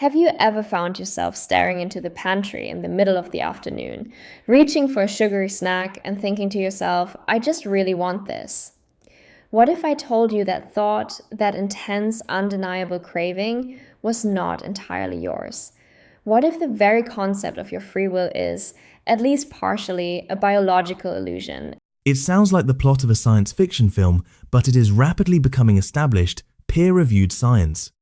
Have you ever found yourself staring into the pantry in the middle of the afternoon, reaching for a sugary snack and thinking to yourself, I just really want this? What if I told you that thought, that intense, undeniable craving, was not entirely yours? What if the very concept of your free will is, at least partially, a biological illusion? It sounds like the plot of a science fiction film, but it is rapidly becoming established, peer-reviewed science.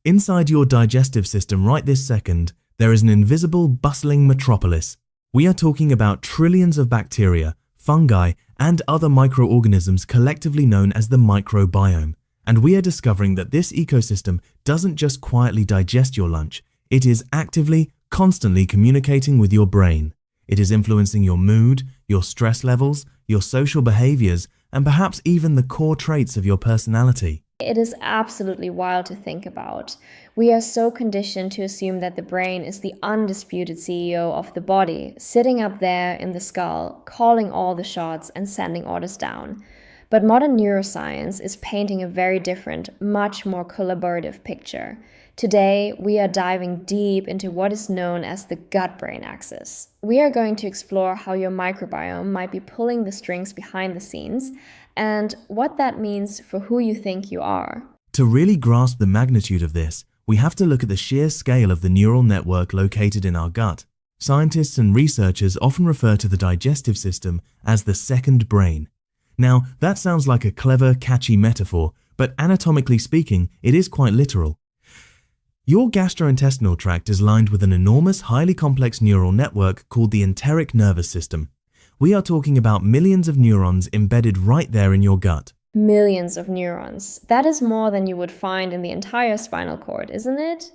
Inside your digestive system right this second, there is an invisible, bustling metropolis. We are talking about trillions of bacteria, fungi, and other microorganisms collectively known as the microbiome. And we are discovering that this ecosystem doesn't just quietly digest your lunch, it is actively, constantly communicating with your brain. It is influencing your mood, your stress levels, your social behaviors, and perhaps even the core traits of your personality. It is absolutely wild to think about. We are so conditioned to assume that the brain is the undisputed CEO of the body, sitting up there in the skull, calling all the shots and sending orders down. But modern neuroscience is painting a very different, much more collaborative picture. Today, we are diving deep into what is known as the gut-brain axis. We are going to explore how your microbiome might be pulling the strings behind the scenes and what that means for who you think you are. To really grasp the magnitude of this, we have to look at the sheer scale of the neural network located in our gut. Scientists and researchers often refer to the digestive system as the second brain. Now, that sounds like a clever, catchy metaphor, but anatomically speaking, it is quite literal. Your gastrointestinal tract is lined with an enormous, highly complex neural network called the enteric nervous system. We are talking about millions of neurons embedded right there in your gut. Millions of neurons. That is more than you would find in the entire spinal cord, isn't it?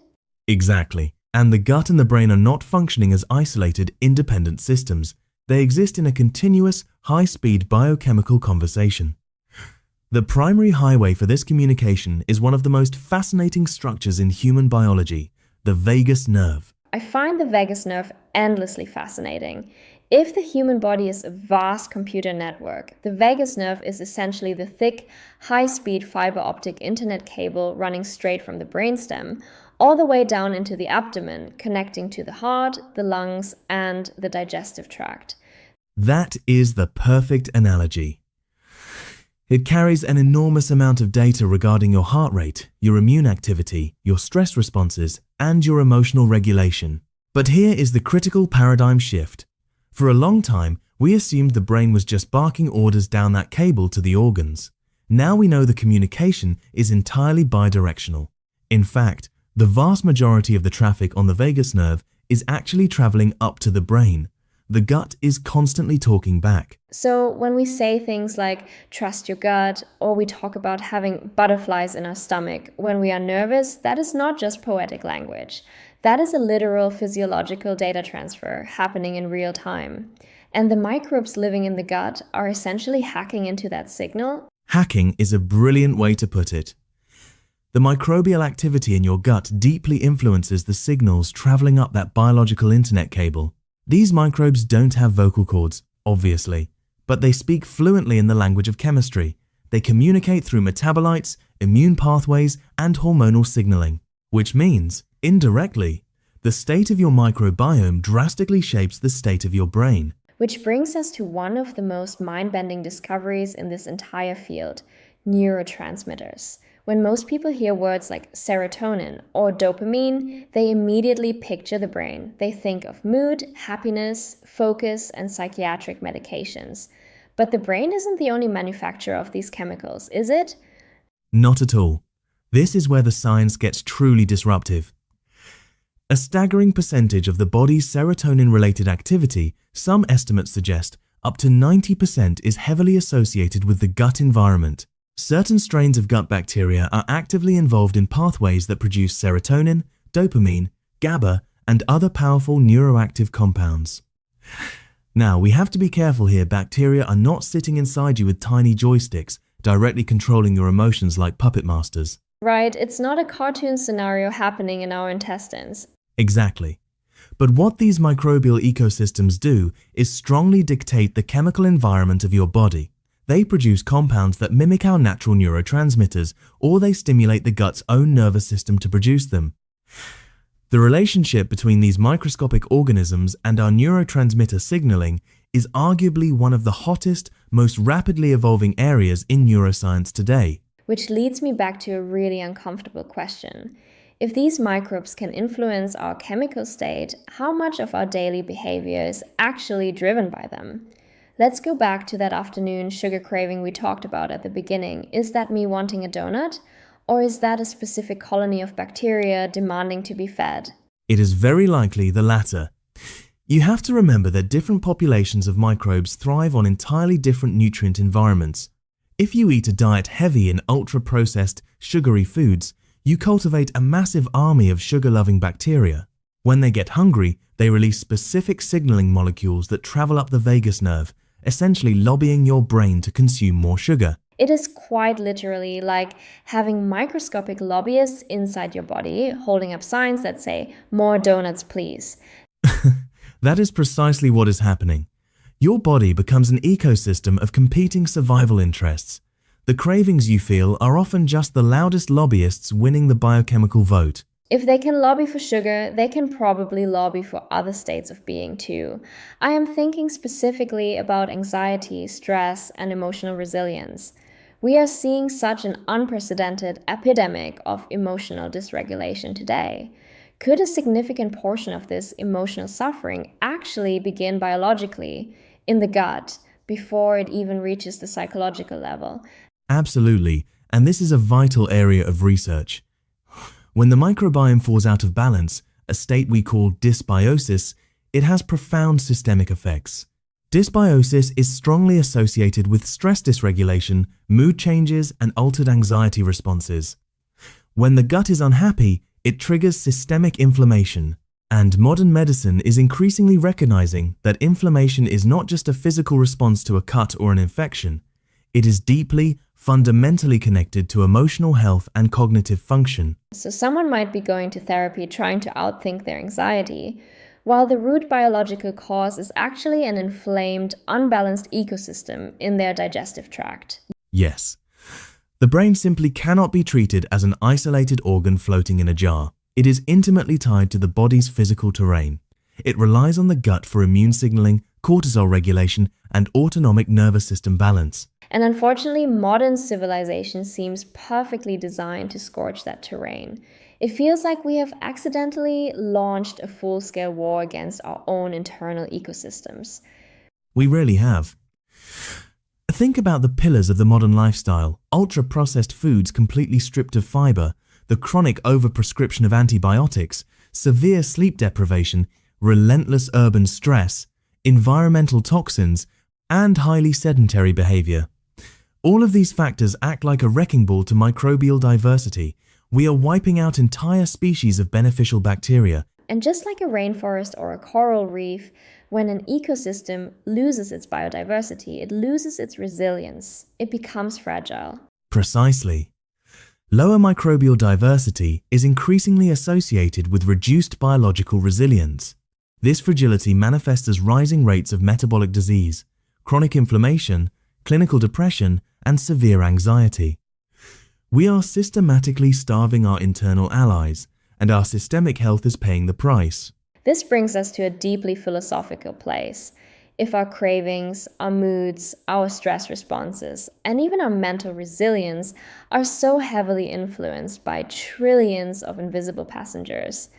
Exactly. And the gut and the brain are not functioning as isolated, independent systems. They exist in a continuous, high-speed biochemical conversation. The primary highway for this communication is one of the most fascinating structures in human biology, the vagus nerve. I find the vagus nerve endlessly fascinating. If the human body is a vast computer network, the vagus nerve is essentially the thick, high-speed fiber optic internet cable running straight from the brainstem all the way down into the abdomen, connecting to the heart, the lungs, and the digestive tract. That is the perfect analogy. It carries an enormous amount of data regarding your heart rate, your immune activity, your stress responses, and your emotional regulation. But here is the critical paradigm shift. For a long time, we assumed the brain was just barking orders down that cable to the organs. Now we know the communication is entirely bidirectional. In fact, the vast majority of the traffic on the vagus nerve is actually traveling up to the brain. The gut is constantly talking back. So when we say things like trust your gut, or we talk about having butterflies in our stomach when we are nervous, that is not just poetic language. That is a literal physiological data transfer happening in real time. And the microbes living in the gut are essentially hacking into that signal. Hacking is a brilliant way to put it. The microbial activity in your gut deeply influences the signals traveling up that biological internet cable. These microbes don't have vocal cords, obviously, but they speak fluently in the language of chemistry. They communicate through metabolites, immune pathways, and hormonal signaling, which means, indirectly, the state of your microbiome drastically shapes the state of your brain. Which brings us to one of the most mind-bending discoveries in this entire field, neurotransmitters. When most people hear words like serotonin or dopamine, they immediately picture the brain. They think of mood, happiness, focus, and psychiatric medications. But the brain isn't the only manufacturer of these chemicals, is it? Not at all. This is where the science gets truly disruptive. A staggering percentage of the body's serotonin-related activity, some estimates suggest up to 90%, is heavily associated with the gut environment. Certain strains of gut bacteria are actively involved in pathways that produce serotonin, dopamine, GABA, and other powerful neuroactive compounds. Now, we have to be careful here. Bacteria are not sitting inside you with tiny joysticks, directly controlling your emotions like puppet masters. Right, it's not a cartoon scenario happening in our intestines. Exactly. But what these microbial ecosystems do is strongly dictate the chemical environment of your body. They produce compounds that mimic our natural neurotransmitters, or they stimulate the gut's own nervous system to produce them. The relationship between these microscopic organisms and our neurotransmitter signaling is arguably one of the hottest, most rapidly evolving areas in neuroscience today. Which leads me back to a really uncomfortable question. If these microbes can influence our chemical state, how much of our daily behavior is actually driven by them? Let's go back to that afternoon sugar craving we talked about at the beginning. Is that me wanting a donut? Or is that a specific colony of bacteria demanding to be fed? It is very likely the latter. You have to remember that different populations of microbes thrive on entirely different nutrient environments. If you eat a diet heavy in ultra-processed, sugary foods, you cultivate a massive army of sugar-loving bacteria. When they get hungry, they release specific signaling molecules that travel up the vagus nerve, essentially lobbying your brain to consume more sugar. It is quite literally like having microscopic lobbyists inside your body holding up signs that say, "More donuts, please." That is precisely what is happening. Your body becomes an ecosystem of competing survival interests. The cravings you feel are often just the loudest lobbyists winning the biochemical vote. If they can lobby for sugar, they can probably lobby for other states of being too. I am thinking specifically about anxiety, stress, and emotional resilience. We are seeing such an unprecedented epidemic of emotional dysregulation today. Could a significant portion of this emotional suffering actually begin biologically, in the gut, before it even reaches the psychological level? Absolutely, and this is a vital area of research. When the microbiome falls out of balance, a state we call dysbiosis, it has profound systemic effects. Dysbiosis is strongly associated with stress dysregulation, mood changes, and altered anxiety responses. When the gut is unhappy, it triggers systemic inflammation. And modern medicine is increasingly recognizing that inflammation is not just a physical response to a cut or an infection. It is deeply, fundamentally connected to emotional health and cognitive function. So someone might be going to therapy trying to outthink their anxiety, while the root biological cause is actually an inflamed, unbalanced ecosystem in their digestive tract. Yes. The brain simply cannot be treated as an isolated organ floating in a jar. It is intimately tied to the body's physical terrain. It relies on the gut for immune signaling, cortisol regulation, and autonomic nervous system balance. And unfortunately, modern civilization seems perfectly designed to scorch that terrain. It feels like we have accidentally launched a full-scale war against our own internal ecosystems. We really have. Think about the pillars of the modern lifestyle: ultra-processed foods completely stripped of fiber, the chronic overprescription of antibiotics, severe sleep deprivation, relentless urban stress, environmental toxins, and highly sedentary behavior. All of these factors act like a wrecking ball to microbial diversity. We are wiping out entire species of beneficial bacteria. And just like a rainforest or a coral reef, when an ecosystem loses its biodiversity, it loses its resilience. It becomes fragile. Precisely. Lower microbial diversity is increasingly associated with reduced biological resilience. This fragility manifests as rising rates of metabolic disease, chronic inflammation, clinical depression, and severe anxiety. We are systematically starving our internal allies, and our systemic health is paying the price. This brings us to a deeply philosophical place. If our cravings, our moods, our stress responses, and even our mental resilience are so heavily influenced by trillions of invisible passengers,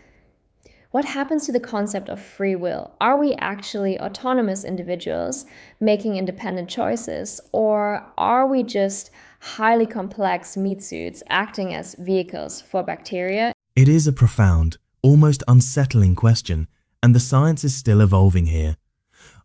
what happens to the concept of free will? Are we actually autonomous individuals making independent choices, or are we just highly complex meat suits acting as vehicles for bacteria? It is a profound, almost unsettling question, and the science is still evolving here.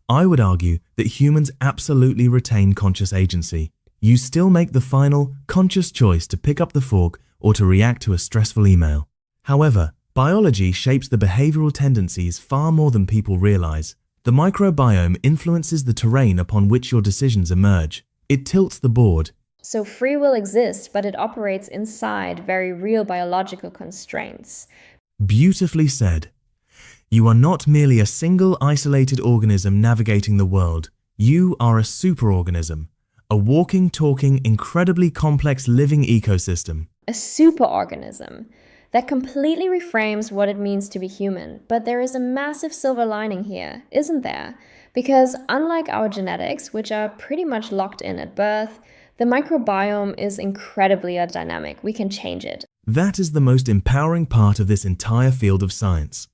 I would argue that humans absolutely retain conscious agency. You still make the final, conscious choice to pick up the fork or to react to a stressful email. However, biology shapes the behavioral tendencies far more than people realize. The microbiome influences the terrain upon which your decisions emerge. It tilts the board. So free will exists, but it operates inside very real biological constraints. Beautifully said. You are not merely a single isolated organism navigating the world. You are a superorganism, a walking, talking, incredibly complex living ecosystem. A superorganism. That completely reframes what it means to be human. But there is a massive silver lining here, isn't there? Because unlike our genetics, which are pretty much locked in at birth, the microbiome is incredibly dynamic. We can change it. That is the most empowering part of this entire field of science.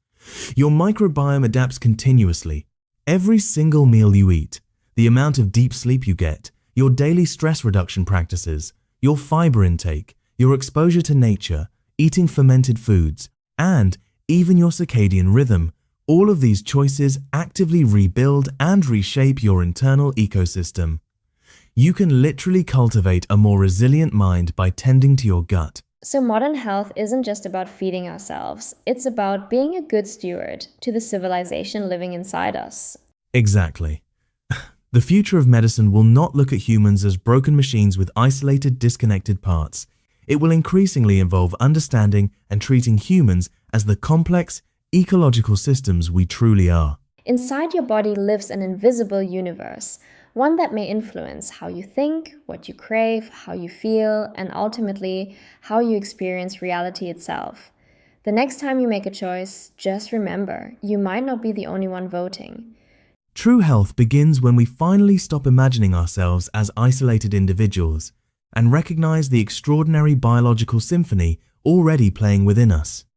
Your microbiome adapts continuously. Every single meal you eat, the amount of deep sleep you get, your daily stress reduction practices, your fiber intake, your exposure to nature, eating fermented foods, and even your circadian rhythm, all of these choices actively rebuild and reshape your internal ecosystem. You can literally cultivate a more resilient mind by tending to your gut. So modern health isn't just about feeding ourselves, it's about being a good steward to the civilization living inside us. Exactly. The future of medicine will not look at humans as broken machines with isolated, disconnected parts. It will increasingly involve understanding and treating humans as the complex, ecological systems we truly are. Inside your body lives an invisible universe, one that may influence how you think, what you crave, how you feel, and ultimately how you experience reality itself. The next time you make a choice, just remember, you might not be the only one voting. True health begins when we finally stop imagining ourselves as isolated individuals and recognize the extraordinary biological symphony already playing within us.